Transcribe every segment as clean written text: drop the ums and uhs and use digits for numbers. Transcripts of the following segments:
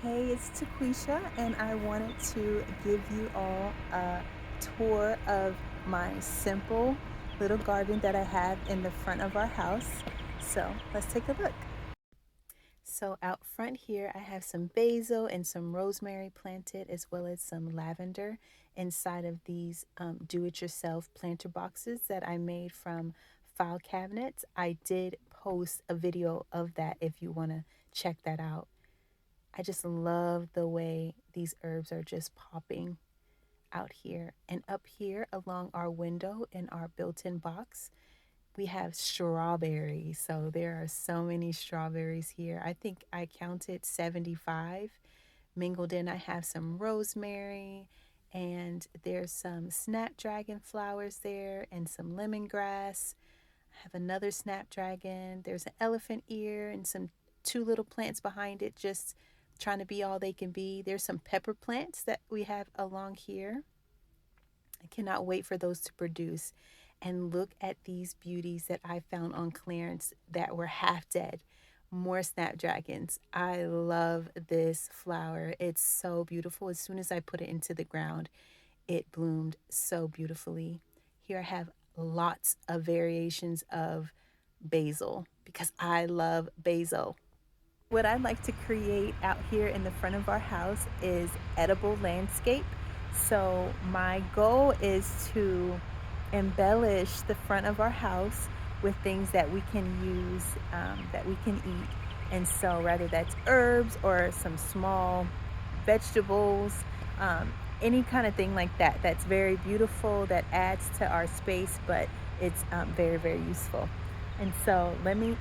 Hey, it's Taquisha, and I wanted to give you all a tour of my simple little garden that I have in the front of our house. So let's take a look. So out front here, I have some basil and some rosemary planted, as well as some lavender inside of these do-it-yourself planter boxes that I made from file cabinets. I did post a video of that if you want to check that out. I just love the way these herbs are just popping out here. And up here along our window in our built-in box, we have strawberries. So there are so many strawberries here. I think I counted 75 mingled in. I have some rosemary, and there's some snapdragon flowers there and some lemongrass. I have another snapdragon. There's an elephant ear and some two little plants behind it, just trying to be all they can be. There's some pepper plants that we have along here. I cannot wait for those to produce. And look at these beauties that I found on clearance that were half dead. More snapdragons. I love this flower. It's so beautiful. As soon as I put it into the ground, it bloomed so beautifully. Here I have lots of variations of basil because I love basil. What I'd like to create out here in the front of our house is edible landscape. So my goal is to embellish the front of our house with things that we can use, that we can eat. And so whether that's herbs or some small vegetables, any kind of thing like that, that's very beautiful, that adds to our space, but it's very, very useful. And so let me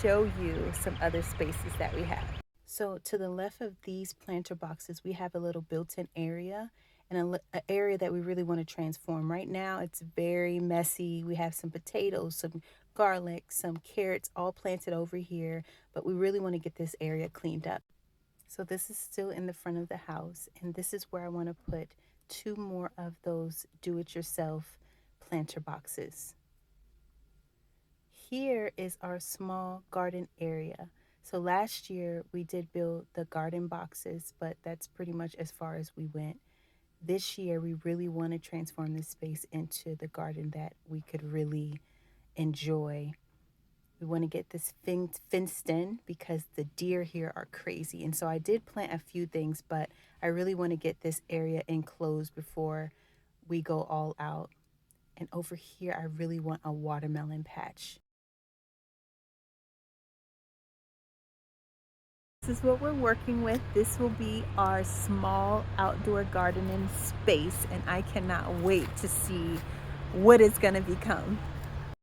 show you some other spaces that we have. So to the left of these planter boxes, we have a little built-in area and an area that we really want to transform. Right now, it's very messy. We have some potatoes, some garlic, some carrots all planted over here, but we really want to get this area cleaned up. So this is still in the front of the house, and this is where I want to put two more of those do-it-yourself planter boxes. Here is our small garden area. So last year we did build the garden boxes, but that's pretty much as far as we went. This year we really want to transform this space into the garden that we could really enjoy. We want to get this fenced in because the deer here are crazy. And so I did plant a few things, but I really want to get this area enclosed before we go all out. And over here, I really want a watermelon patch. This is what we're working with. This will be our small outdoor gardening space, and I cannot wait to see what it's going to become.